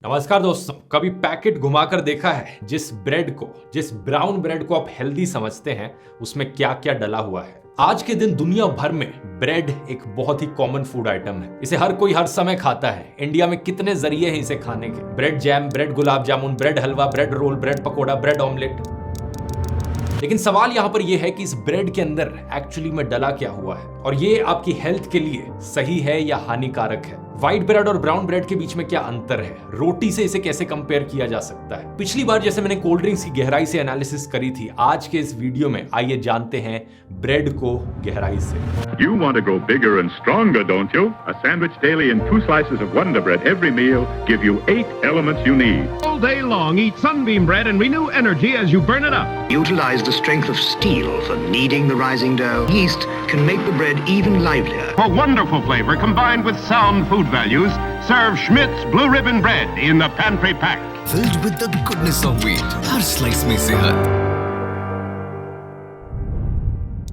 नमस्कार दोस्तों, कभी पैकेट घुमाकर देखा है जिस ब्राउन ब्रेड को आप हेल्दी समझते हैं उसमें क्या क्या डला हुआ है। आज के दिन दुनिया भर में ब्रेड एक बहुत ही कॉमन फूड आइटम है। इसे हर कोई हर समय खाता है। इंडिया में कितने जरिए हैं इसे खाने के। Bread jam, bread gulab jamun, bread halwa, bread roll, bread pakora, bread omelette. लेकिन सवाल यहाँ पर यह है कि इस ब्रेड के अंदर एक्चुअली में डला क्या हुआ है और ये आपकी हेल्थ के लिए सही है या हानिकारक है। व्हाइट ब्रेड और ब्राउन ब्रेड के बीच में क्या अंतर है, रोटी से इसे कैसे कंपेयर किया जा सकता है। पिछली बार जैसे मैंने कोल्ड ड्रिंक्स की गहराई से एनालिसिस करी थी, आज के इस वीडियो में आइए जानते हैं ब्रेड को गहराई से। You want to go bigger and stronger, don't you? A sandwich daily and 2 slices of Wonder Bread every meal give you 8 elements you need. All day long, eat Sunbeam bread and renew energy as you burn it up. Utilize the strength of steel for kneading the rising dough. Yeast can make the bread even livelier. For wonderful flavor combined with sound food values, serve Schmidt's Blue Ribbon Bread in the pantry pack. Filled with the goodness of wheat. Her slice में सेहत।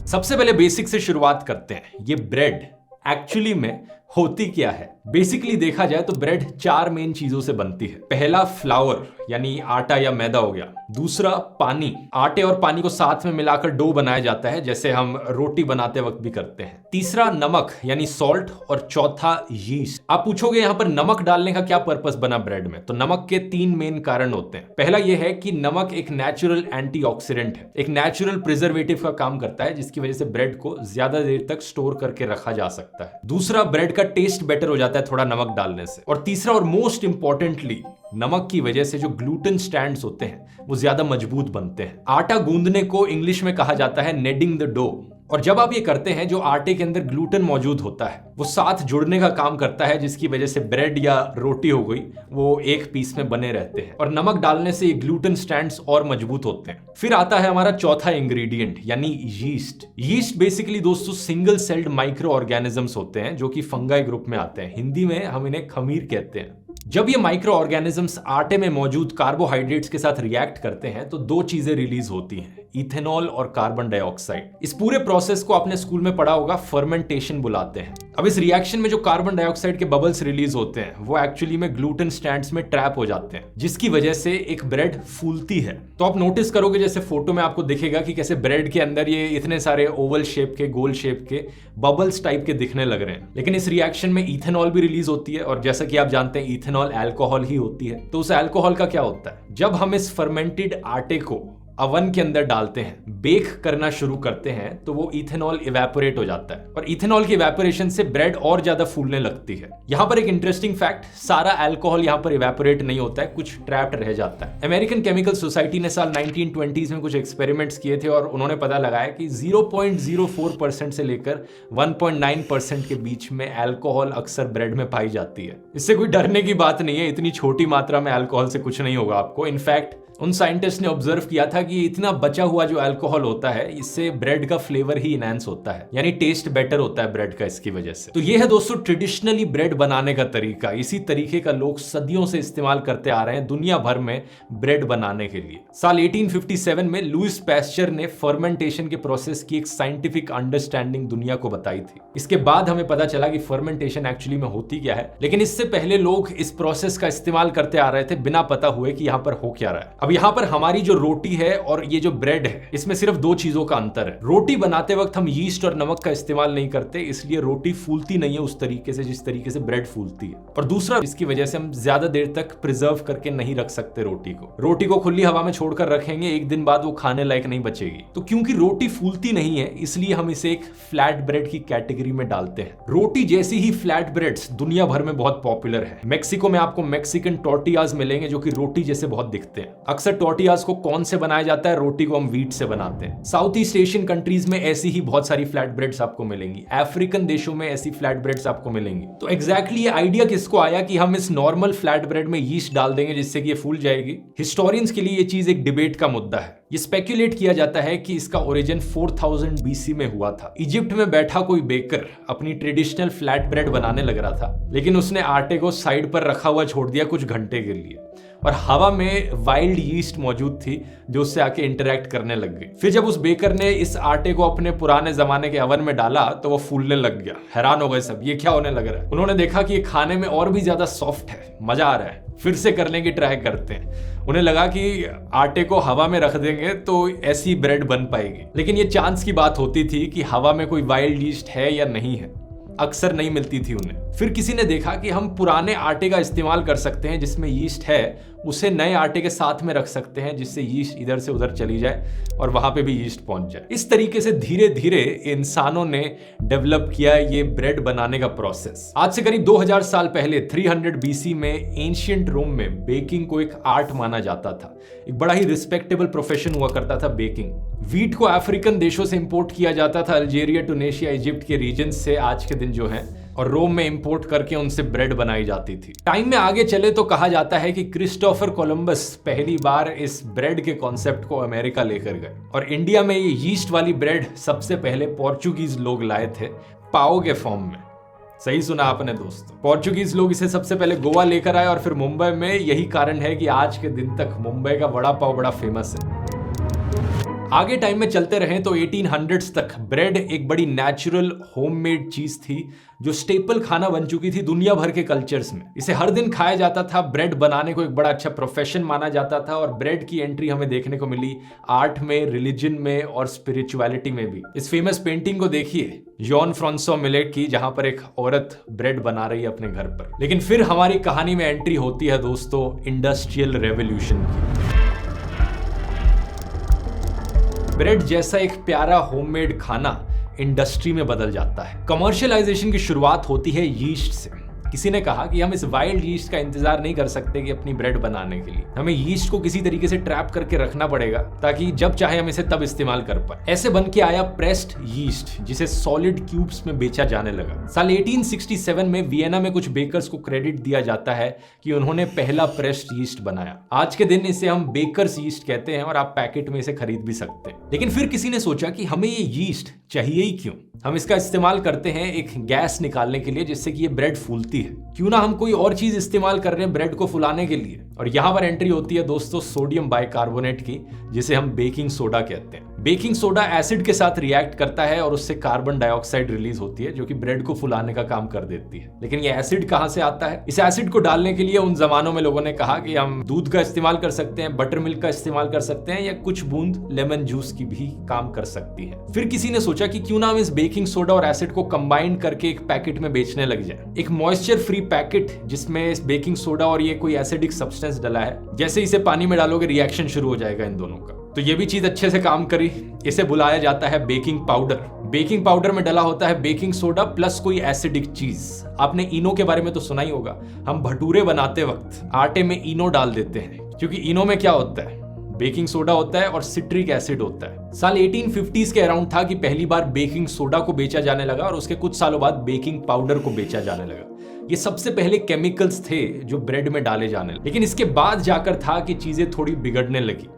सबसे पहले basic से शुरुआत करते हैं। ये bread actually में होती क्या है। बेसिकली देखा जाए तो ब्रेड 4 मेन चीजों से बनती है। पहला फ्लावर यानी आटा या मैदा हो गया। दूसरा पानी, आटे और पानी को साथ में मिलाकर डो बनाया जाता है, जैसे हम रोटी बनाते वक्त भी करते हैं। तीसरा नमक यानी सॉल्ट और चौथा यीस्ट। आप पूछोगे यहाँ पर नमक डालने का क्या पर्पस बना ब्रेड में, तो नमक के 3 मेन कारण होते हैं। पहला यह है कि नमक एक नेचुरल एंटीऑक्सीडेंट है, एक नेचुरल प्रिजर्वेटिव का काम करता है, जिसकी वजह से ब्रेड को ज्यादा देर तक स्टोर करके रखा जा सकता है। दूसरा, ब्रेड का टेस्ट बेटर हो जाता है थोड़ा नमक डालने से। और तीसरा और मोस्ट इंपॉर्टेंटली, नमक की वजह से जो ग्लूटेन स्टैंड्स होते हैं वो ज्यादा मजबूत बनते हैं। आटा गूंदने को इंग्लिश में कहा जाता है नेडिंग द डो। और जब आप ये करते हैं, जो आटे के अंदर ग्लूटेन मौजूद होता है वो साथ जुड़ने का काम करता है, जिसकी वजह से ब्रेड या रोटी हो गई वो एक पीस में बने रहते हैं। और नमक डालने से ये ग्लूटेन स्टैंड्स और मजबूत होते हैं। फिर आता है हमारा चौथा इंग्रेडिएंट यानी यीस्ट। यीस्ट बेसिकली दोस्तों सिंगल सेल्ड माइक्रो ऑर्गेनिजम्स होते हैं जो कि फंगाई ग्रुप में आते हैं। हिंदी में हम इन्हें खमीर कहते हैं। जब ये माइक्रो ऑर्गेनिजम्स आटे में मौजूद कार्बोहाइड्रेट्स के साथ रिएक्ट करते हैं तो 2 चीजें रिलीज होती हैं, इथेनॉल और कार्बन डाइऑक्साइड। इस पूरे प्रोसेस को आपने स्कूल में पढ़ा होगा, फर्मेंटेशन बुलाते हैं। अब इस रिएक्शन में जो कार्बन डाइऑक्साइड के बबल्स रिलीज होते हैं वो एक्चुअली में ग्लूटेन स्टैंड्स में ट्रैप हो जाते हैं, जिसकी वजह से एक ब्रेड फूलती है। तो आप नोटिस करोगे जैसे फोटो में आपको दिखेगा कि कैसे ब्रेड के अंदर ये इतने सारे ओवल शेप के, गोल शेप के बबल्स टाइप के दिखने लग रहे हैं। लेकिन इस रिएक्शन में इथेनॉल भी रिलीज होती है, और जैसा कि आप जानते हैं इथेनॉल अल्कोहल ही होती है। तो उस अल्कोहल का क्या होता है, जब हम इस फर्मेंटेड आटे को अवन के अंदर डालते हैं, बेक करना शुरू करते हैं, तो वो इथेनॉल इवेपोरेट हो जाता है। और इथेनॉल की इवेपोरेशन से ब्रेड और ज्यादा फूलने लगती है। यहाँ पर एक इंटरेस्टिंग फैक्ट, सारा अल्कोहल यहाँ पर इवेपोरेट नहीं होता है, कुछ ट्रैप्ड रह जाता है। अमेरिकन केमिकल सोसाइटी ने साल 1920s में कुछ एक्सपेरिमेंट्स किए थे और उन्होंने पता लगाया कि 0.04% से लेकर 1.9% के बीच में अल्कोहल अक्सर ब्रेड में पाई जाती है। इससे कोई डरने की बात नहीं है, इतनी छोटी मात्रा में अल्कोहल से कुछ नहीं होगा आपको। इनफैक्ट उन साइंटिस्ट ने ऑब्जर्व किया था कि इतना बचा हुआ जो अल्कोहल होता है, इससे ब्रेड का फ्लेवर ही इनहैंस होता है, यानी टेस्ट बेटर होता है ब्रेड का इसकी वजह से। तो ये है दोस्तों ट्रेडिशनली ब्रेड बनाने का तरीका। इसी तरीके का लोग सदियों से इस्तेमाल करते आ रहे हैं दुनिया भर में ब्रेड बनाने के लिए। साल 1857 में लुईस पैस्चर ने फर्मेंटेशन के प्रोसेस की एक साइंटिफिक अंडरस्टैंडिंग दुनिया को बताई थी। इसके बाद हमें पता चला कि फर्मेंटेशन एक्चुअली में होती क्या है, लेकिन इससे पहले लोग इस प्रोसेस का इस्तेमाल करते आ रहे थे बिना पता हुए कि यहाँ पर हो क्या रहा है। अब यहाँ पर हमारी जो रोटी है और ये जो ब्रेड है, इसमें सिर्फ 2 चीजों का अंतर है। रोटी बनाते वक्त हम यीस्ट और नमक का इस्तेमाल नहीं करते, इसलिए रोटी फूलती नहीं है उस तरीके से जिस तरीके से ब्रेड फूलती है। और दूसरा, इसकी वजह से हम ज्यादा देर तक प्रिजर्व करके नहीं रख सकते रोटी को खुली हवा में छोड़कर रखेंगे, एक दिन बाद वो खाने लायक नहीं बचेगी। तो क्योंकि रोटी फूलती नहीं है, इसलिए हम इसे एक फ्लैट ब्रेड की कैटेगरी में डालते हैं। रोटी जैसी ही फ्लैट ब्रेड्स दुनिया भर में बहुत पॉपुलर है। मेक्सिको में आपको मैक्सिकन टॉर्टियाज मिलेंगे जो कि रोटी जैसे बहुत दिखते हैं। अक्सर टॉर्टियाज को कौन से बनाया जाता है, रोटी को हम व्हीट से बनाते हैं। साउथ ईस्ट एशियन कंट्रीज में ऐसी ही बहुत सारी फ्लैट ब्रेड्स आपको मिलेंगी। अफ्रीकन देशों में ऐसी फ्लैट ब्रेड्स आपको मिलेंगी। तो एग्जैक्टली ये आइडिया किसको आया कि हम इस नॉर्मल फ्लैट ब्रेड में यीस्ट डाल देंगे जिससे कि ये फूल जाएगी। हिस्टोरियंस के लिए ये चीज एक डिबेट का मुद्दा है। ये स्पेक्यूलेट किया जाता है कि इसका ओरिजिन 4000 BC में हुआ था। इजिप्ट में बैठा कोई बेकर अपनी ट्रेडिशनल फ्लैट ब्रेड बनाने लग रहा था, लेकिन उसने आटे को साइड पर रखा हुआ छोड़ दिया कुछ घंटे के लिए। और हवा में वाइल्ड यीस्ट मौजूद थी जो उससे आके इंटरेक्ट करने लग गई। फिर जब उस बेकर ने इस आटे को अपने पुराने जमाने के ओवन में डाला तो वो फूलने लग गया। हैरान हो गए सब, ये क्या होने लग रहा है। उन्होंने देखा कि ये खाने में और भी ज्यादा सॉफ्ट है, मजा आ रहा है, फिर से करने की ट्राई करते हैं। उन्हें लगा कि आटे को हवा में रख देंगे तो ऐसी ब्रेड बन पाएगी, लेकिन ये चांस की बात होती थी कि हवा में कोई वाइल्ड यीस्ट है या नहीं है, अक्सर नहीं मिलती थी उन्हें। फिर किसी ने देखा कि हम पुराने आटे का इस्तेमाल कर सकते हैं जिसमें यीस्ट है, उसे नए आटे के साथ में रख सकते हैं जिससे यीस्ट इधर से उधर चली जाए और वहां पे भी यीस्ट पहुंच जाए। इस तरीके से धीरे धीरे इंसानों ने डेवलप किया ये ब्रेड बनाने का प्रोसेस। आज से करीब 2000 साल पहले 300 BC में एंशिएंट रोम में बेकिंग को एक आर्ट माना जाता था। एक बड़ा ही रिस्पेक्टेबल प्रोफेशन हुआ करता था बेकिंग। व्हीट को अफ्रीकन देशों से इंपोर्ट किया जाता था, अल्जीरिया, टूनेशिया, इजिप्ट के रीजन से आज के दिन जो है, और रोम में इंपोर्ट करके उनसे ब्रेड बनाई जाती थी। टाइम में आगे चले तो कहा जाता है कि क्रिस्टोफर कोलंबस पहली बार इस ब्रेड के कॉन्सेप्ट को अमेरिका लेकर गए और इंडिया में ये यीस्ट वाली ब्रेड सबसे पहले पोर्चुगीज लोग लाए थे, पाओ के फॉर्म में। सही सुना आपने दोस्तों, पोर्चुगीज लोग इसे सबसे पहले गोवा लेकर आए और फिर मुंबई में। यही कारण है कि आज के दिन तक मुंबई का वड़ा पाव बड़ा फेमस है। आगे टाइम में चलते रहे तो 1800s तक ब्रेड एक बड़ी नेचुरल होममेड चीज थी जो स्टेपल खाना बन चुकी थी दुनिया भर के कल्चर्स में। इसे हर दिन खाया जाता था। ब्रेड बनाने को एक बड़ा अच्छा प्रोफेशन माना जाता था और ब्रेड की एंट्री हमें देखने को मिली आर्ट में, रिलीजन में और स्पिरिचुअलिटी में भी। इस फेमस पेंटिंग को देखिए जॉन फ्रांसो मिलेट की, जहां पर एक औरत ब्रेड बना रही है अपने घर पर। लेकिन फिर हमारी कहानी में एंट्री होती है दोस्तों इंडस्ट्रियल रेवोल्यूशन की। ब्रेड जैसा एक प्यारा होममेड खाना इंडस्ट्री में बदल जाता है। कमर्शियलाइजेशन की शुरुआत होती है यीस्ट से। किसी ने कहा कि हम इस वाइल्ड यीस्ट का इंतजार नहीं कर सकते कि अपनी ब्रेड बनाने के लिए हमें यीस्ट को किसी तरीके से ट्रैप करके रखना पड़ेगा ताकि जब चाहे हम इसे तब इस्तेमाल कर पाए। ऐसे बन के आया प्रेस्ड यीस्ट जिसे सॉलिड क्यूब्स में बेचा जाने लगा। साल 1867 में वियना में कुछ बेकर्स को क्रेडिट दिया जाता है कि उन्होंने पहला प्रेस्ड यीस्ट बनाया। आज के दिन इसे हम बेकर्स यीस्ट कहते हैं और आप पैकेट में इसे खरीद भी सकते हैं। लेकिन फिर किसी ने सोचा कि हमें ये यीस्ट चाहिए ही क्यों, हम इसका इस्तेमाल करते हैं एक गैस निकालने के लिए जिससे कि ये ब्रेड फूलती है। क्यों ना हम कोई और चीज इस्तेमाल कर रहे हैं ब्रेड को फुलाने के लिए। और यहां पर एंट्री होती है दोस्तों सोडियम बाइकार्बोनेट की, जिसे हम बेकिंग सोडा कहते हैं। बेकिंग सोडा एसिड के साथ रिएक्ट करता है और उससे कार्बन डाइऑक्साइड रिलीज होती है जो कि ब्रेड को फुलाने का काम कर देती है। लेकिन ये एसिड कहां से आता है? इस एसिड को डालने के लिए उन जमानों में लोगों ने कहा कि हम दूध का इस्तेमाल कर सकते हैं, बटर मिल्क का इस्तेमाल कर सकते हैं, या कुछ बूंद लेमन जूस की भी काम कर सकती है। फिर किसी ने सोचा कि क्यों ना हम इस बेकिंग सोडा और एसिड को कंबाइन करके एक पैकेट में बेचने लग जाए। एक मॉइस्चर फ्री पैकेट जिसमें इस बेकिंग सोडा और ये कोई एसिडिक सब्सटेंस डला है। जैसे इसे पानी में डालोगे रिएक्शन शुरू हो जाएगा इन दोनों का। तो ये भी चीज अच्छे से काम करी। इसे बुलाया जाता है बेकिंग पाउडर। बेकिंग पाउडर में डला होता है बेकिंग सोडा प्लस कोई एसिडिक चीज। आपने इनो के बारे में तो सुना ही होगा। हम भटूरे बनाते वक्त आटे में इनो डाल देते हैं क्योंकि इनो में क्या होता है, बेकिंग सोडा होता है और सिट्रिक एसिड होता है। साल 1850s के अराउंड था कि पहली बार बेकिंग सोडा को बेचा जाने लगा और उसके कुछ सालों बाद बेकिंग पाउडर को बेचा जाने लगा। ये सबसे पहले केमिकल्स थे जो ब्रेड में डाले जाने लगे। लेकिन इसके बाद जाकर था कि चीजें थोड़ी बिगड़ने लगी।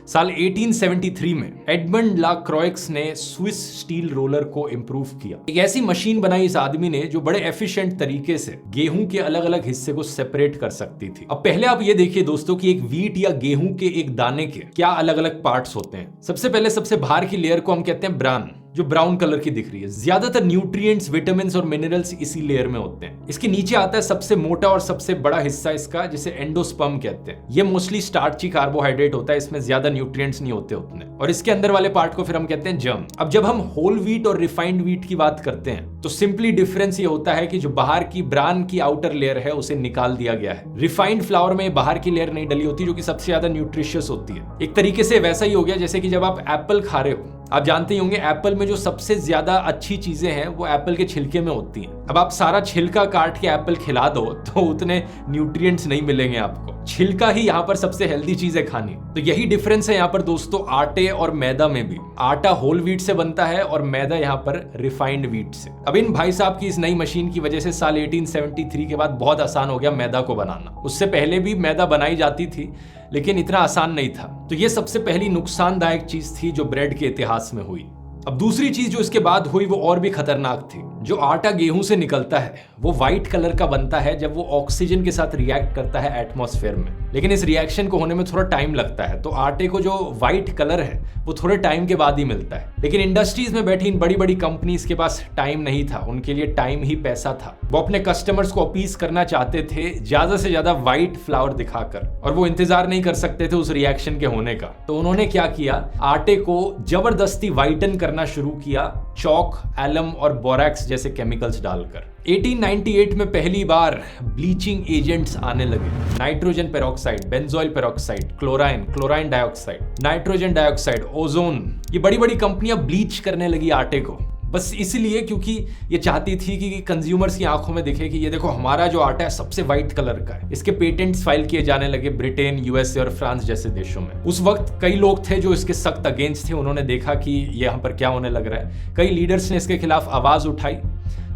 साल 1873 में एडमंड ला क्रॉइक्स ने स्विस स्टील रोलर को इंप्रूव किया। एक ऐसी मशीन बनाई इस आदमी ने जो बड़े एफिशिएंट तरीके से गेहूं के अलग अलग हिस्से को सेपरेट कर सकती थी। अब पहले आप ये देखिए दोस्तों कि एक व्हीट या गेहूं के एक दाने के क्या अलग अलग पार्ट्स होते हैं। सबसे पहले सबसे बाहर की लेयर को हम कहते हैं ब्रान, जो ब्राउन कलर की दिख रही है। ज्यादातर न्यूट्रिएंट्स, विटामिन्स और मिनरल्स इसी लेयर में होते हैं। इसके नीचे आता है सबसे मोटा और सबसे बड़ा हिस्सा इसका, जिसे एंडोस्पर्म कहते हैं। ये मोस्टली स्टार्ची कार्बोहाइड्रेट होता है, इसमें ज्यादा न्यूट्रिएंट्स नहीं होते उतने। और इसके अंदर वाले पार्ट को फिर हम कहते हैं जर्म। अब जब हम होल व्हीट और रिफाइंड व्हीट की बात करते हैं तो सिंपली डिफरेंस ये होता है कि जो बाहर की ब्रान की आउटर लेयर है उसे निकाल दिया गया है। रिफाइंड फ्लावर में बाहर की लेयर नहीं डली होती जो कि सबसे ज्यादा न्यूट्रिशियस होती है। एक तरीके से वैसा ही हो गया जैसे कि जब आप एप्पल खा रहे हो, आप जानते ही होंगे एप्पल में जो सबसे ज्यादा अच्छी चीजें हैं वो एप्पल के छिलके में होती हैं। अब आप सारा छिलका काट के एप्पल खिला दो तो उतने न्यूट्रिएंट्स नहीं मिलेंगे आपको। छिलका ही यहाँ पर सबसे हेल्दी चीज है खानी। तो यही डिफरेंस है यहाँ पर दोस्तों आटे और मैदा में भी। आटा होल व्हीट से बनता है और मैदा यहाँ पर रिफाइंड व्हीट से। अब इन भाई साहब की इस नई मशीन की वजह से साल 1873 के बाद बहुत आसान हो गया मैदा को बनाना। उससे पहले भी मैदा बनाई जाती थी लेकिन इतना आसान नहीं था। तो ये सबसे पहली नुकसानदायक चीज थी जो ब्रेड के इतिहास में हुई। अब दूसरी चीज जो इसके बाद हुई वो और भी खतरनाक थी। जो आटा गेहूं से निकलता है वो व्हाइट कलर का बनता है जब वो ऑक्सीजन के साथ रिएक्ट करता है एटमॉस्फेयर में। लेकिन इस रिएक्शन को होने में थोड़ा टाइम लगता है, तो आटे को जो व्हाइट कलर है वो थोड़े टाइम के बाद ही मिलता है। लेकिन इंडस्ट्रीज में बैठी इन बड़ी बड़ी कंपनीज के पास टाइम नहीं था, उनके लिए टाइम ही पैसा था। वो अपने कस्टमर्स को अपीस करना चाहते थे ज्यादा से ज्यादा व्हाइट फ्लावर दिखाकर, और वो इंतजार नहीं कर सकते थे उस रिएक्शन के होने का। तो उन्होंने क्या किया, आटे को जबरदस्ती व्हाइटन करना शुरू किया चौक, एलम और बोरैक्स जैसे केमिकल्स डालकर। 1898 में पहली बार ब्लीचिंग एजेंट्स आने लगे। Nitrogen peroxide, benzoyl peroxide, chlorine dioxide, nitrogen dioxide, ozone, ये बड़ी बड़ी कंपनियां ब्लीच करने लगी आटे को, बस इसलिए क्योंकि ये चाहती थी कि कंज्यूमर्स की आंखों में दिखे कि ये देखो हमारा जो आटा है सबसे व्हाइट कलर का है। इसके पेटेंट्स फाइल किए जाने लगे ब्रिटेन, यूएसए और फ्रांस जैसे देशों में। उस वक्त कई लोग थे जो इसके सख्त अगेंस्ट थे, उन्होंने देखा कि ये यहाँ पर क्या होने लग रहा है। कई लीडर्स ने इसके खिलाफ आवाज उठाई,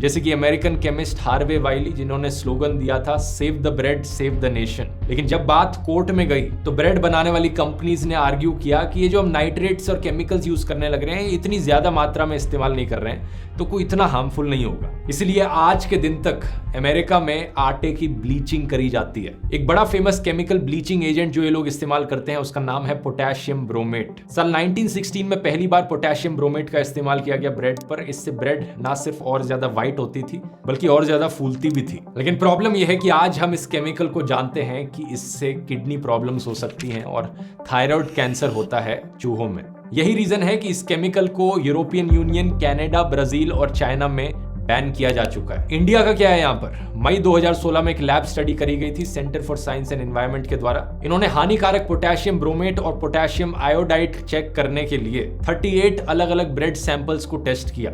जैसे कि अमेरिकन केमिस्ट हार्वे वाइली, जिन्होंने स्लोगन दिया था save the bread save the nation. लेकिन जब बात कोर्ट में गई तो ब्रेड बनाने वाली कंपनीज ने आर्ग्यू किया कि ये जो हम नाइट्रेट्स और केमिकल्स यूज करने लग रहे हैं इतनी ज्यादा मात्रा में इस्तेमाल नहीं कर रहे हैं तो कोई इतना हार्मफुल नहीं होगा। इसलिए आज के दिन तक अमेरिका में आटे की ब्लीचिंग करी जाती है। एक बड़ा फेमस केमिकल ब्लीचिंग एजेंट जो ये लोग इस्तेमाल करते हैं उसका नाम है पोटेशियम ब्रोमेट। साल 1916 में पहली बार पोटेशियम ब्रोमेट का इस्तेमाल किया गया ब्रेड पर। इससे ब्रेड ना सिर्फ और ज्यादा व्हाइट होती थी बल्कि और ज्यादा फूलती भी थी। लेकिन प्रॉब्लम यह है कि आज हम इस केमिकल को जानते हैं कि इससे किडनी प्रॉब्लम्स हो सकती हैं और थायराइड कैंसर होता है चूहों में। यही रीजन है कि इस केमिकल को यूरोपियन यूनियन, कनाडा, ब्राजील और चाइना में बैन किया जा चुका है। इंडिया का क्या है यहाँ पर? मई 2016 में एक लैब स्टडी करी गई थी centre for science and environment के द्वारा। इन्होंने हानिकारक पोटेशियम ब्रोमेट और पोटेशियम आयोडाइड चेक करने के लिए 38 अलग अलग ब्रेड सैंपल्स को टेस्ट किया।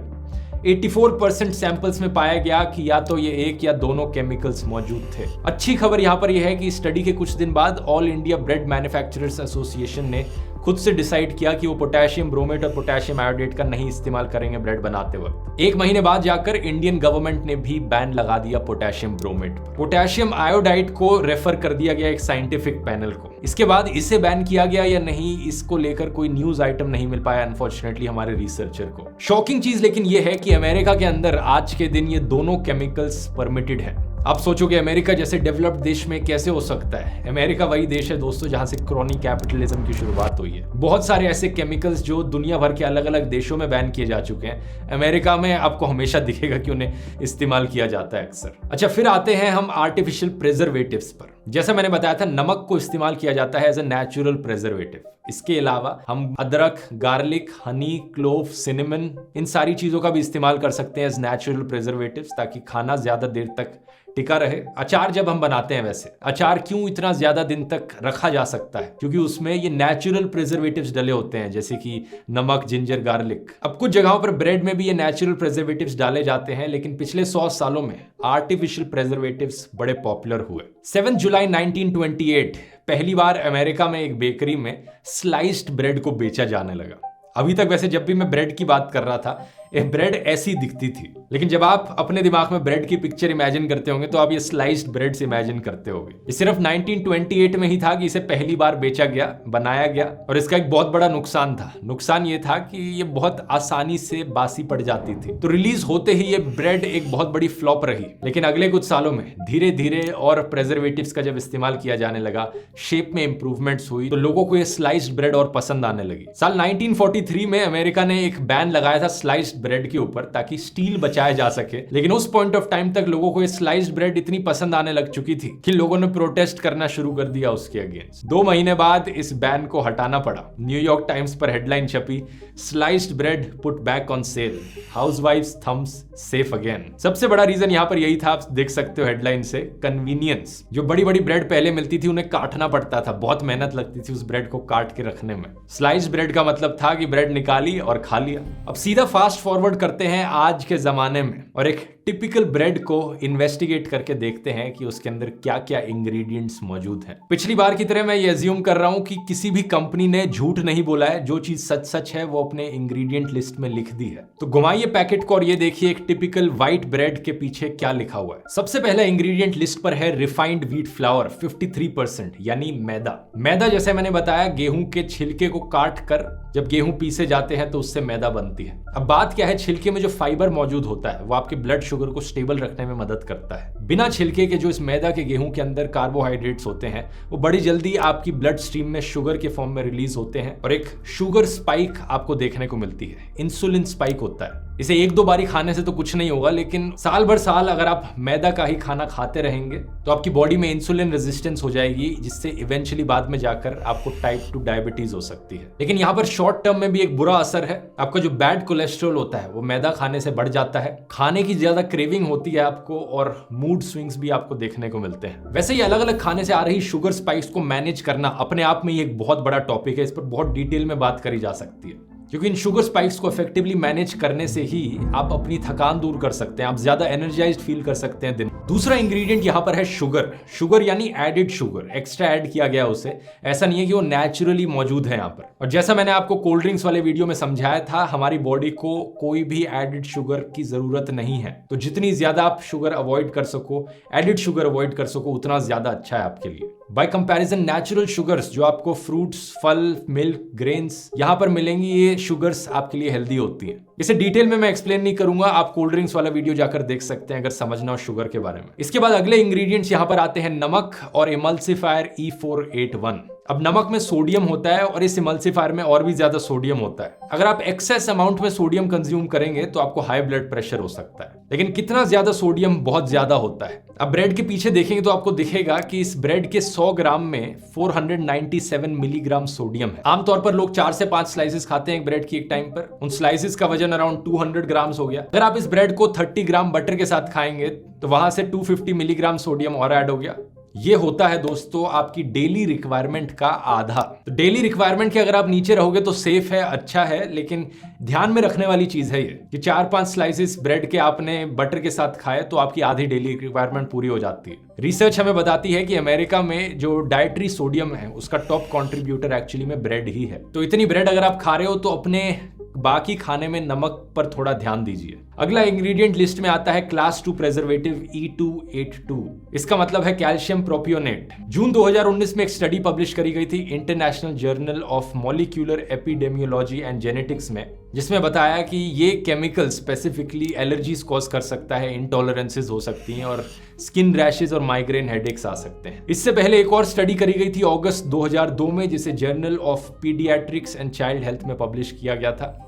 84% सैंपल्स में पाया गया कि या तो ये एक या दोनों केमिकल्स मौजूद थे। अच्छी खबर यहाँ पर यह है कि स्टडी के कुछ दिन बाद all India bread manufacturers association ने खुद से डिसाइड किया कि वो पोटेशियम ब्रोमेट और पोटेशियम आयोडेट का नहीं इस्तेमाल करेंगे ब्रेड बनाते वक्त। एक महीने बाद जाकर इंडियन गवर्नमेंट ने भी बैन लगा दिया पोटेशियम ब्रोमेट पर। पोटेशियम आयोडाइड को रेफर कर दिया गया एक साइंटिफिक पैनल को। इसके बाद इसे बैन किया गया या नहीं, इसको लेकर कोई न्यूज आइटम नहीं मिल पाया अनफॉर्चुनेटली हमारे रिसर्चर को। शॉकिंग चीज लेकिन यह है कि अमेरिका के अंदर आज के दिन ये दोनों केमिकल्स परमिटेड है। आप सोचोगे अमेरिका जैसे डेवलप्ड देश में कैसे हो सकता है? अमेरिका वही देश है दोस्तों जहां से क्रोनी कैपिटलिज्म की शुरुआत हुई है। बहुत सारे ऐसे केमिकल्स जो दुनिया भर के अलग अलग देशों में बैन किए जा चुके हैं, अमेरिका में आपको हमेशा दिखेगा कि उन्हें इस्तेमाल किया जाता है अक्सर। अच्छा, फिर आते हैं हम आर्टिफिशियल प्रिजर्वेटिव्स पर। जैसा मैंने बताया था, नमक को इस्तेमाल किया जाता है एज ए नेचुरल प्रिजर्वेटिव। इसके अलावा हम अदरक, गार्लिक, हनी, क्लोव, सिनेमन, इन सारी चीजों का भी इस्तेमाल कर सकते हैं एज नेचुरल प्रिजर्वेटिव्स ताकि खाना ज्यादा देर तक टिका रहे। अचार जब हम बनाते हैं, वैसे अचार क्यों इतना ज्यादा दिन तक रखा जा सकता है? क्योंकि उसमें ये नेचुरल प्रिजर्वेटिव्स डले होते हैं, जैसे कि नमक, जिंजर, गार्लिक। अब कुछ जगहों पर ब्रेड में भी ये नेचुरल प्रिजर्वेटिव्स डाले जाते हैं, लेकिन पिछले 100 सालों में आर्टिफिशियल प्रिजर्वेटिव्स बड़े पॉपुलर हुए। 7 जुलाई 1928 पहली बार अमेरिका में एक बेकरी में स्लाइस्ड ब्रेड को बेचा जाने लगा। अभी तक वैसे जब भी मैं ब्रेड की बात कर रहा था, ये ब्रेड ऐसी दिखती थी, लेकिन जब आप अपने दिमाग में ब्रेड की पिक्चर इमेजिन करते होंगे तो आप ये स्लाइस्ड ब्रेड से इमेजिन करते होंगे। ये सिर्फ 1928 में ही था कि इसे पहली बार बेचा गया, बनाया गया, और इसका एक बहुत बड़ा नुकसान था। नुकसान ये था कि ये बहुत आसानी से बासी पड़ जाती थी। तो रिलीज होते ही ये ब्रेड एक बहुत बड़ी फ्लॉप रही। लेकिन अगले कुछ सालों में धीरे धीरे और प्रिजर्वेटिव्स का जब इस्तेमाल किया जाने लगा, शेप में इंप्रूवमेंट्स हुई, तो लोगों को ये स्लाइस्ड ब्रेड और पसंद आने लगी। साल 1943 में अमेरिका ने एक बैन लगाया था स्लाइस्ड ब्रेड के ऊपर ताकि स्टील बचाया जा सके। लेकिन उस पॉइंट ऑफ टाइम तक लोगों को ये स्लाइस्ड ब्रेड इतनी पसंद आने लग चुकी थी कि लोगों ने प्रोटेस्ट करना शुरू कर दिया उसके अगेंस्ट। 2 महीने बाद इस बैन को हटाना पड़ा। न्यूयॉर्क टाइम्स पर हेडलाइन छपी, sliced bread put back on sale, हाउसवाइफ्स थम्स सेफ अगेन। सबसे बड़ा रीजन यहाँ पर यही था, आप देख सकते हो हेडलाइन से, कन्वीनियंस। जो बड़ी बड़ी ब्रेड पहले मिलती थी उन्हें काटना पड़ता था, बहुत मेहनत लगती थी उस ब्रेड को काट के रखने में। स्लाइस्ड ब्रेड का मतलब था कि ब्रेड निकाली और खा लिया। अब सीधा फास्ट फॉरवर्ड करते हैं आज के जमाने में और एक टिपिकल ब्रेड को इन्वेस्टिगेट करके देखते हैं कि उसके अंदर क्या क्या इंग्रेडिएंट्स मौजूद हैं। पिछली बार की तरह मैं ये अज्यूम कर रहा हूं कि किसी भी कंपनी ने झूठ नहीं बोला है, जो चीज सच सच है वो अपने इंग्रेडिएंट लिस्ट में लिख दी है। तो घुमाइए पैकेट को और ये देखिए एक टिपिकल व्हाइट ब्रेड के पीछे क्या लिखा हुआ है। सबसे पहले इंग्रेडिएंट लिस्ट पर है रिफाइंड व्हीट फ्लावर 53%, यानी मैदा। मैदा जैसे मैंने बताया, गेहूं के छिलके को काट कर जब गेहूं पीसे जाते हैं तो उससे मैदा बनती है। अब बात क्या है, छिलके में जो फाइबर मौजूद होता है वो आपके ब्लड शुगर को स्टेबल रखने में मदद करता है। बिना छिलके के जो इस मैदा के गेहूं के अंदर कार्बोहाइड्रेट्स होते हैं वो बड़ी जल्दी आपकी ब्लड स्ट्रीम में शुगर के फॉर्म में रिलीज होते हैं और एक शुगर स्पाइक आपको देखने को मिलती है, इंसुलिन स्पाइक होता है। इसे एक दो बारी खाने से तो कुछ नहीं होगा, लेकिन साल भर साल अगर आप मैदा का ही खाना खाते रहेंगे तो आपकी बॉडी में इंसुलिन रेजिस्टेंस हो जाएगी, जिससे इवेंचुअली बाद में जाकर आपको टाइप 2 डायबिटीज हो सकती है। लेकिन यहाँ पर शॉर्ट टर्म में भी एक बुरा असर है। आपका जो बैड कोलेस्ट्रॉल होता है वो मैदा खाने से बढ़ जाता है, खाने की ज्यादा क्रेविंग होती है आपको और मूड स्विंग्स भी आपको देखने को मिलते हैं। वैसे ही अलग अलग खाने से आ रही शुगर स्पाइक्स को मैनेज करना अपने आप में ही एक बहुत बड़ा टॉपिक है, इस पर बहुत डिटेल में बात करी जा सकती है, क्योंकि इन शुगर स्पाइक्स को इफेक्टिवली मैनेज करने से ही आप अपनी थकान दूर कर सकते हैं, आप ज्यादा एनर्जाइज्ड फील कर सकते हैं दिन। दूसरा इंग्रेडिएंट यहाँ पर है शुगर। शुगर यानी एडिड शुगर, एक्स्ट्रा ऐड किया गया उसे, ऐसा नहीं है कि वो नेचुरली मौजूद है यहाँ पर। और जैसा मैंने आपको कोल्ड ड्रिंक्स वाले वीडियो में समझाया था, हमारी बॉडी को कोई भी एडिड शुगर की जरूरत नहीं है, तो जितनी ज्यादा आप शुगर अवॉइड कर सको, एडिड शुगर अवॉइड कर सको, उतना ज्यादा अच्छा है आपके लिए। बाय कंपैरिजन नेचुरल शुगर्स जो आपको फ्रूट्स, फल, मिल्क, ग्रेन्स यहाँ पर मिलेंगी, ये शुगर्स आपके लिए हेल्दी होती हैं। इसे डिटेल में मैं एक्सप्लेन नहीं करूंगा, आप कोल्ड ड्रिंक्स वाला वीडियो जाकर देख सकते हैं अगर समझना हो शुगर के बारे में। इसके बाद अगले इंग्रेडिएंट्स यहाँ पर आते हैं नमक और इमल्सिफायर E481। अब नमक में सोडियम होता है और इस इमल्सिफायर में और भी ज्यादा सोडियम होता है। अगर आप एक्सेस अमाउंट में सोडियम कंज्यूम करेंगे तो आपको हाई ब्लड प्रेशर हो सकता है। लेकिन कितना ज्यादा सोडियम बहुत ज्यादा होता है। अब ब्रेड के पीछे देखेंगे तो आपको दिखेगा कि इस ब्रेड के 100 ग्राम में 497 मिलीग्राम सोडियम है। आमतौर पर लोग 4 से 5 स्लाइसेस खाते हैं एक ब्रेड की एक टाइम पर, उन स्लाइसेस का वजन अराउंड 200 ग्राम्स हो गया। अगर आप इस ब्रेड को 30 ग्राम बटर के साथ खाएंगे तो वहां से 250 मिलीग्राम सोडियम और ऐड हो गया। ये होता है दोस्तों आपकी डेली रिक्वायरमेंट का आधा। तो डेली रिक्वायरमेंट के अगर आप नीचे रहोगे तो सेफ है, अच्छा है, लेकिन ध्यान में रखने वाली चीज है ये कि 4-5 स्लाइसेस ब्रेड के आपने बटर के साथ खाए तो आपकी आधी डेली रिक्वायरमेंट पूरी हो जाती है। रिसर्च हमें बताती है कि अमेरिका में जो डाइटरी सोडियम है उसका टॉप कॉन्ट्रीब्यूटर एक्चुअली में ब्रेड ही है। तो इतनी ब्रेड अगर आप खा रहे हो तो अपने बाकी खाने में नमक पर थोड़ा ध्यान दीजिए। अगला इंग्रेडिएंट लिस्ट में आता है क्लास 2 प्रेजर्वेटिव E282। इसका मतलब है कैल्शियम प्रोपियोनेट। जून 2019 में एक स्टडी पब्लिश करी गई थी international journal of molecular epidemiology and genetics में, जिसमें बताया कि ये केमिकल स्पेसिफिकली एलर्जीज कॉज कर सकता है, इंटॉलरेंसेस हो सकती हैं और स्किन रैशेज और माइग्रेन हेडेक्स आ सकते हैं। इससे पहले एक और स्टडी करी गई थी अगस्त 2002 में, जिसे journal of paediatrics and child health में पब्लिश किया गया था,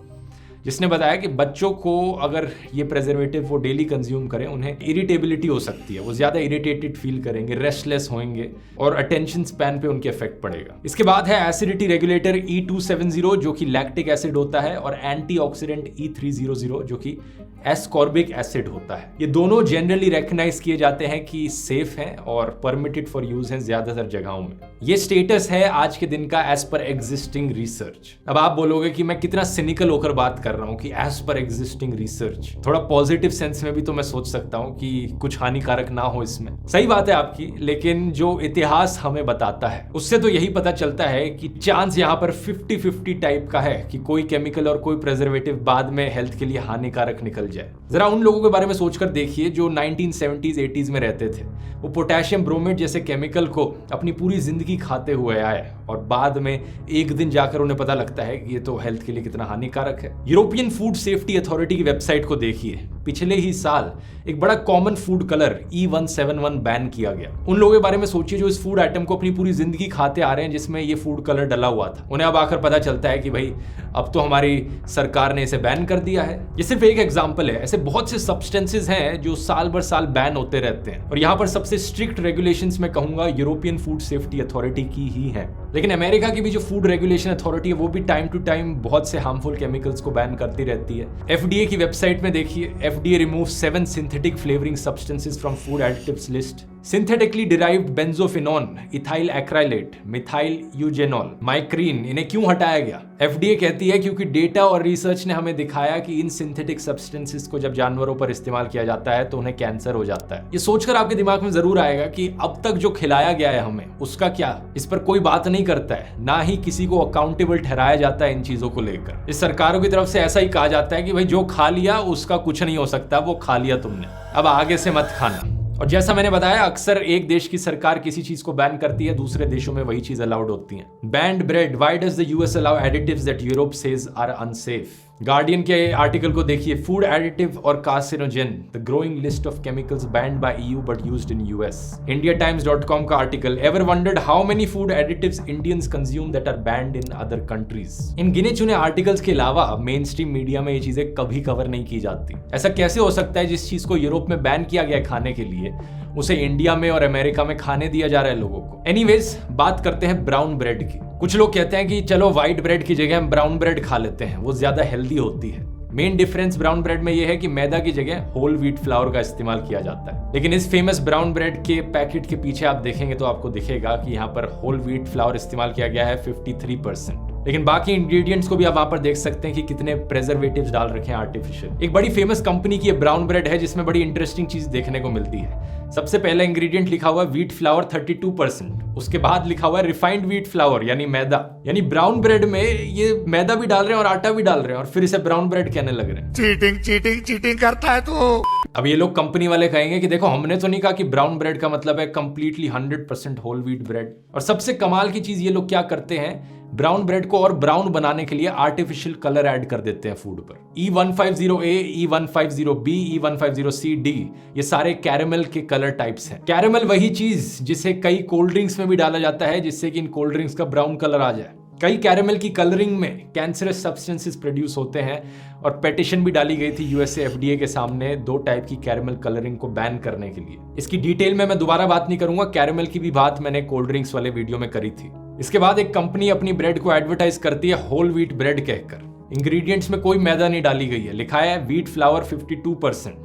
जिसने बताया कि बच्चों को अगर ये प्रेजर्वेटिव वो डेली कंज्यूम करें उन्हें इरिटेबिलिटी हो सकती है, वो ज्यादा इरिटेटेड फील करेंगे, रेस्टलेस होंगे और अटेंशन स्पैन पे उनके इफेक्ट पड़ेगा। इसके बाद है एसिडिटी रेगुलेटर E270 जो कि लैक्टिक एसिड होता है और एंटीऑक्सीडेंट E300 जो कि एस्कॉर्बिक एसिड होता है। ये दोनों जनरली रेकग्नाइज किए जाते हैं कि सेफ हैं और परमिटेड फॉर यूज हैं ज्यादातर जगहों में। ये स्टेटस है आज के दिन का एज पर एग्जिस्टिंग रिसर्च। अब आप बोलोगे कि मैं कितना सिनिकल होकर बात कर रहा हूं कि एज पर एग्जिस्टिंग रिसर्च, थोड़ा पॉजिटिव सेंस में भी तो मैं सोच सकता हूं कि कुछ हानिकारक ना हो इसमें। सही बात है आपकी, लेकिन जो इतिहास हमें बताता है उससे तो यही पता चलता है कि चांस यहाँ पर 50-50 टाइप का है कि कोई केमिकल और कोई प्रेजर्वेटिव बाद में हेल्थ के लिए हानिकारक निकल जाए। जरा उन लोगों के बारे में सोचकर देखिए जो 1970s 80s में रहते थे। वो पोटेशियम ब्रोमेट जैसे केमिकल को अपनी पूरी जिंदगी खाते हुए आए और बाद में एक दिन जाकर उन्हें पता लगता है कि ये तो हेल्थ के लिए कितना हानिकारक है। यूरोपियन फूड सेफ्टी अथॉरिटी की वेबसाइट को देखिए, पिछले ही साल एक बड़ा common food colour E171 ban किया गया। उन लोगों के बारे में सोचिए जो इस फूड आइटम को अपनी पूरी जिंदगी खाते आ रहे हैं जिसमें ये फूड कलर डला हुआ था। उन्हें अब आकर पता चलता है कि भाई अब तो हमारी सरकार ने इसे बैन कर दिया है। ये सिर्फ एक एग्जांपल है, ऐसे बहुत से सब्सटेंसेस हैं जो साल भर साल बैन होते रहते हैं और यहाँ पर सबसे स्ट्रिक्ट रेगुलेशंस मैं कहूंगा यूरोपियन फूड सेफ्टी अथॉरिटी की ही है। लेकिन अमेरिका की भी जो फूड रेगुलेशन अथॉरिटी है वो भी टाइम टू टाइम बहुत से हार्मफुल केमिकल्स को बैन करती रहती है। FDA की वेबसाइट में देखिए, FDA removes 7 synthetic flavoring substances from food additives list. Synthetically derived benzophenone, ethyl acrylate, methyl eugenol, mycrene, इन्हें क्यों हटाया गया? FDA कहती है क्योंकि डेटा और रिसर्च ने हमें दिखाया कि इन सिंथेटिक सब्सटेंसेस को जब जानवरों पर इस्तेमाल किया जाता है तो उन्हें कैंसर हो जाता है। ये सोचकर आपके दिमाग में जरूर आएगा कि अब तक जो खिलाया गया है हमें उसका क्या? इस पर कोई बात नहीं करता है, ना ही किसी को अकाउंटेबल ठहराया जाता है इन चीजों को लेकर। इस सरकारों की तरफ से ऐसा ही कहा जाता है कि भाई जो खा लिया उसका कुछ नहीं हो सकता, वो खा लिया तुमने, अब आगे से मत खाना। और जैसा मैंने बताया, अक्सर एक देश की सरकार किसी चीज को बैन करती है, दूसरे देशों में वही चीज अलाउड होती है। Banned bread, why does the US allow additives that Europe says are unsafe? Guardian के आर्टिकल को देखिए, फूड एडिटिव और carcinogen, the growing list of chemicals banned by EU but used in US। indiatimes.com का article, ever wondered how many food additives Indians consume that are banned in other countries. इन गिने चुने articles के अलावा main stream media में ये चीजें कभी कवर नहीं की जाती। ऐसा कैसे हो सकता है जिस चीज को यूरोप में बैन किया गया खाने के लिए, उसे इंडिया में और अमेरिका में खाने दिया जा रहा है लोगों को। एनीवेज, बात करते हैं ब्राउन ब्रेड की। कुछ लोग कहते हैं कि चलो व्हाइट ब्रेड की जगह हम ब्राउन ब्रेड खा लेते हैं, वो ज्यादा हेल्दी होती है। मेन डिफरेंस ब्राउन ब्रेड में यह है कि मैदा की जगह होल व्हीट फ्लावर का इस्तेमाल किया जाता है। लेकिन इस फेमस ब्राउन ब्रेड के पैकेट के पीछे आप देखेंगे तो आपको दिखेगा कि यहाँ पर होल व्हीट फ्लावर इस्तेमाल किया गया है 53%। लेकिन बाकी इंग्रेडिएंट्स को भी आप वहां पर देख सकते हैं कि कितने प्रेजर्वेटिव्स डाल रखे हैं आर्टिफिशियल। एक बड़ी फेमस कंपनी की ब्राउन ब्रेड है जिसमें बड़ी इंटरेस्टिंग चीज देखने को मिलती है। सबसे पहला इंग्रेडिएंट लिखा हुआ है व्हीट फ्लावर 32%, उसके बाद लिखा हुआ है रिफाइंड व्हीट फ्लावर यानी मैदा। यानी ब्राउन ब्रेड में ये मैदा भी डाल रहे हैं और आटा भी डाल रहे हैं और फिर इसे ब्राउन ब्रेड कहने लग रहे हैं। चीटिंग करता है तू। अब ये लोग कंपनी वाले कहेंगे कि देखो, हमने तो नहीं कहा कि ब्राउन ब्रेड का मतलब है कंप्लीटली 100% होल व्हीट ब्रेड। और सबसे कमाल की चीज ये लोग क्या करते हैं, ब्राउन ब्रेड को और ब्राउन बनाने के लिए आर्टिफिशियल कलर ऐड कर देते हैं फूड पर। E150A, E150B, E150CD, ये सारे कैरेमल के कलर टाइप्स हैं। कैरेमल वही चीज जिसे कई कोल्ड ड्रिंक्स में भी डाला जाता है जिससे कि इन कोल्ड ड्रिंक्स का ब्राउन कलर आ जाए। कई कैरेमल की कलरिंग में कैंसरस सब्सटेंसेस प्रोड्यूस होते हैं और पेटिशन भी डाली गई थी USA FDA के सामने 2 टाइप की कैरेमल कलरिंग को बैन करने के लिए। इसकी डिटेल में मैं दोबारा बात नहीं करूंगा, कैरेमल की भी बात मैंने कोल्ड ड्रिंक्स वाले वीडियो में करी थी। इसके बाद एक कंपनी अपनी ब्रेड को एडवर्टाइज करती है होल व्हीट ब्रेड कहकर। इंग्रेडिएंट्स में कोई मैदा नहीं डाली गई है, लिखा है व्हीट फ्लावर 52%।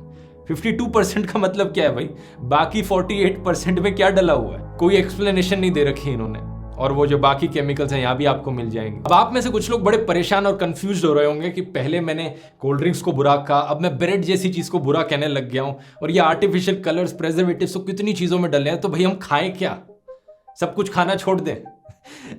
52% का मतलब क्या है भाई, बाकी 48% में क्या डला हुआ है? कोई एक्सप्लेनेशन नहीं दे रखी इन्होंने। और वो जो बाकी केमिकल्स हैं यहाँ भी आपको मिल जाएंगे। अब आप में से कुछ लोग बड़े परेशान और कंफ्यूज हो रहे होंगे कि पहले मैंने कोल्ड ड्रिंक्स को बुरा कहा, अब मैं ब्रेड जैसी चीज को बुरा कहने लग गया हूं, और ये आर्टिफिशियल कलर्स, प्रेजर्वेटिव्स तो कितनी चीजों में डले हैं, तो भाई हम खाएं क्या? सब कुछ खाना छोड़ दें?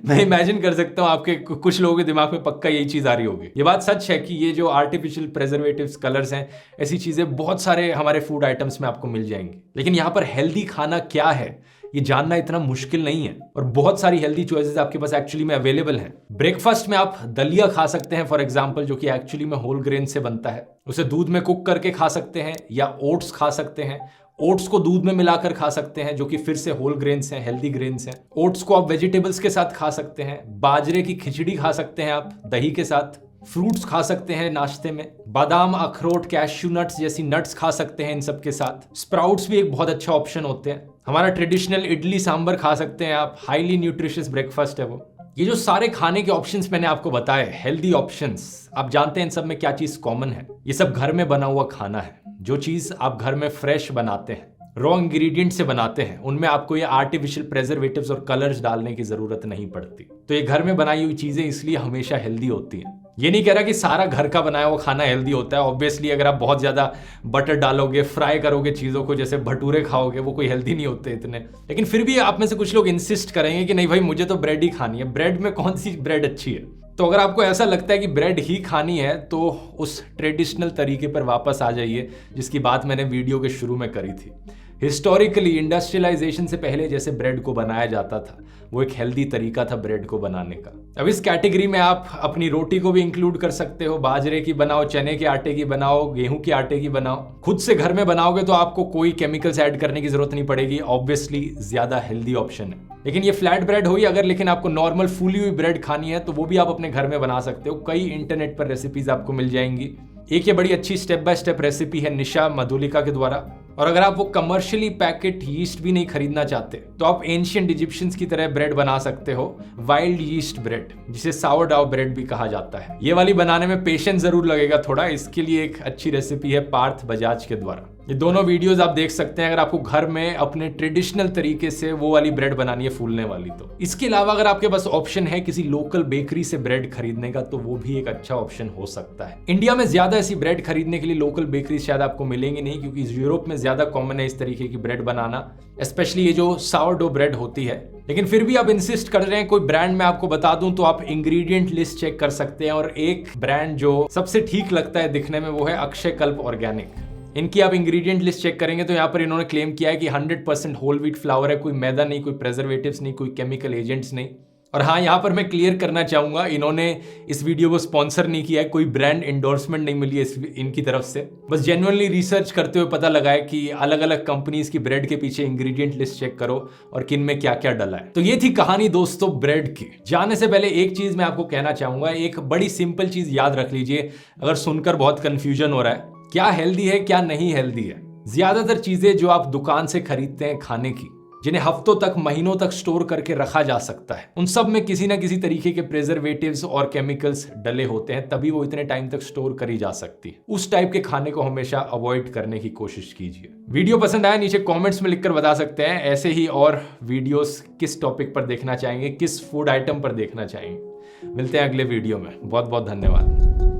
मैं इमेजिन कर सकता हूं आपके कुछ लोगों के दिमाग में पक्का यही चीज आ रही होगी। ये बात सच है कि ये जो आर्टिफिशियल प्रेजर्वेटिव्स, कलर्स हैं, ऐसी चीजें बहुत सारे हमारे फूड आइटम्स में आपको मिल जाएंगी। लेकिन यहाँ पर हेल्दी खाना क्या है ये जानना इतना मुश्किल नहीं है, और बहुत सारी हेल्दी चॉइसेस आपके पास एक्चुअली में अवेलेबल हैं। ब्रेकफास्ट में आप दलिया खा सकते हैं फॉर एग्जांपल, जो कि एक्चुअली में होल ग्रेन से बनता है। उसे दूध में कुक करके खा सकते हैं, या ओट्स खा सकते हैं। ओट्स को दूध में मिलाकर खा सकते हैं, जो कि फिर से होल ग्रेन्स हैं, हेल्दी ग्रेन्स हैं। ओट्स को आप वेजिटेबल्स के साथ खा सकते हैं। बाजरे की खिचड़ी खा सकते हैं आप दही के साथ। फ्रूट्स खा सकते हैं नाश्ते में। बादाम, अखरोट, कैश्यू नट्स जैसी नट्स खा सकते हैं इन सब के साथ। स्प्राउट्स भी एक बहुत अच्छा ऑप्शन होते हैं। हमारा ट्रेडिशनल इडली सांबर खा सकते हैं आप, हाईली न्यूट्रिशियस ब्रेकफास्ट है वो। ये जो सारे खाने के ऑप्शंस मैंने आपको बताए, हेल्दी ऑप्शंस, आप जानते हैं इन सब में क्या चीज कॉमन है? ये सब घर में बना हुआ खाना है। जो चीज आप घर में फ्रेश बनाते हैं, रॉ इंग्रेडिएंट से बनाते हैं, उनमें आपको ये आर्टिफिशियल प्रेजर्वेटिव्स और कलर्स डालने की जरूरत नहीं पड़ती। तो ये घर में बनाई हुई चीजें इसलिए हमेशा हेल्दी होती हैं। ये नहीं कह रहा कि सारा घर का बनाया हुआ खाना हेल्दी होता है। ऑब्वियसली अगर आप बहुत ज्यादा बटर डालोगे, फ्राई करोगे चीजों को, जैसे भटूरे खाओगे, वो कोई हेल्दी नहीं होते इतने। लेकिन फिर भी आप में से कुछ लोग इंसिस्ट करेंगे कि नहीं भाई, मुझे तो ब्रेड ही खानी है। ब्रेड में कौन सी ब्रेड अच्छी है? तो अगर आपको ऐसा लगता है कि ब्रेड ही खानी है, तो उस ट्रेडिशनल तरीके पर वापस आ जाइए जिसकी बात मैंने वीडियो के शुरू में करी थी। हिस्टोरिकली इंडस्ट्रियलाइजेशन से पहले जैसे ब्रेड को बनाया जाता था, वो एक हेल्दी तरीका था ब्रेड को बनाने का। अब इस कैटेगरी में आप अपनी रोटी को भी इंक्लूड कर सकते हो। बाजरे की बनाओ, चने के आटे की बनाओ, गेहूं के आटे की बनाओ। खुद से घर में बनाओगे तो आपको कोई केमिकल्स ऐड करने की जरूरत नहीं पड़ेगी। ऑब्वियसली ज्यादा हेल्दी ऑप्शन है। लेकिन ये फ्लैट ब्रेड हो ही अगर, लेकिन आपको नॉर्मल फूली हुई ब्रेड खानी है, तो वो भी आप अपने घर में बना सकते हो। कई इंटरनेट पर रेसिपीज आपको मिल जाएंगी। एक ये बड़ी अच्छी स्टेप बाय स्टेप रेसिपी है निशा मधुलिका के द्वारा। और अगर आप वो कमर्शियली पैकेट यीस्ट भी नहीं खरीदना चाहते, तो आप एंशिएंट इजिप्शियंस की तरह ब्रेड बना सकते हो, वाइल्ड यीस्ट ब्रेड, जिसे सावरडाउ ब्रेड भी कहा जाता है। ये वाली बनाने में पेशेंस जरूर लगेगा थोड़ा। इसके लिए एक अच्छी रेसिपी है पार्थ बजाज के द्वारा। ये दोनों वीडियोस आप देख सकते हैं अगर आपको घर में अपने ट्रेडिशनल तरीके से वो वाली ब्रेड बनानी है फूलने वाली। तो इसके अलावा अगर आपके पास ऑप्शन है किसी लोकल बेकरी से ब्रेड खरीदने का, तो वो भी एक अच्छा ऑप्शन हो सकता है। इंडिया में ज्यादा ऐसी ब्रेड खरीदने के लिए लोकल बेकरी शायद आपको मिलेंगी नहीं, क्योंकि यूरोप में ज्यादा कॉमन है इस तरीके की ब्रेड बनाना, स्पेशली ये जो सावरडो ब्रेड होती है। लेकिन फिर भी आप इंसिस्ट कर रहे हैं कोई ब्रांड मैं आपको बता दूं, तो आप इंग्रेडिएंट लिस्ट चेक कर सकते हैं। और एक ब्रांड जो सबसे ठीक लगता है दिखने में, वो है अक्षयकल्प ऑर्गेनिक। इनकी आप इंग्रेडिएंट लिस्ट चेक करेंगे तो यहाँ पर इन्होंने क्लेम किया है कि 100% होल व्हीट फ्लावर है, कोई मैदा नहीं, कोई प्रेजर्वेटिव्स नहीं, कोई केमिकल एजेंट्स नहीं। और हाँ, यहाँ पर मैं क्लियर करना चाहूंगा, इन्होंने इस वीडियो को स्पॉन्सर नहीं किया है, कोई ब्रांड एंडोर्समेंट नहीं मिली है इनकी तरफ से। बस जेन्युइनली रिसर्च करते हुए पता लगा है कि अलग अलग कंपनीज की ब्रेड के पीछे इंग्रेडिएंट लिस्ट चेक करो और किन में क्या क्या डला है। तो ये थी कहानी दोस्तों ब्रेड की। जाने से पहले एक चीज मैं आपको कहना चाहूंगा, एक बड़ी सिंपल चीज याद रख लीजिए अगर सुनकर बहुत कंफ्यूजन हो रहा है, क्या हेल्दी है क्या नहीं हेल्दी है। ज्यादातर चीजें जो आप दुकान से खरीदते हैं खाने की, जिन्हें हफ्तों तक महीनों तक स्टोर करके रखा जा सकता है, उन सब में किसी ना किसी तरीके के प्रिजर्वेटिव्स और केमिकल्स डले होते हैं, तभी वो इतने टाइम तक स्टोर करी जा सकती है। उस टाइप के खाने को हमेशा अवॉइड करने की कोशिश कीजिए। वीडियो पसंद आया नीचे कमेंट्स में लिखकर बता सकते हैं। ऐसे ही और वीडियोस किस टॉपिक पर देखना चाहेंगे, किस फूड आइटम पर देखना चाहेंगे। मिलते हैं अगले वीडियो में। बहुत बहुत धन्यवाद।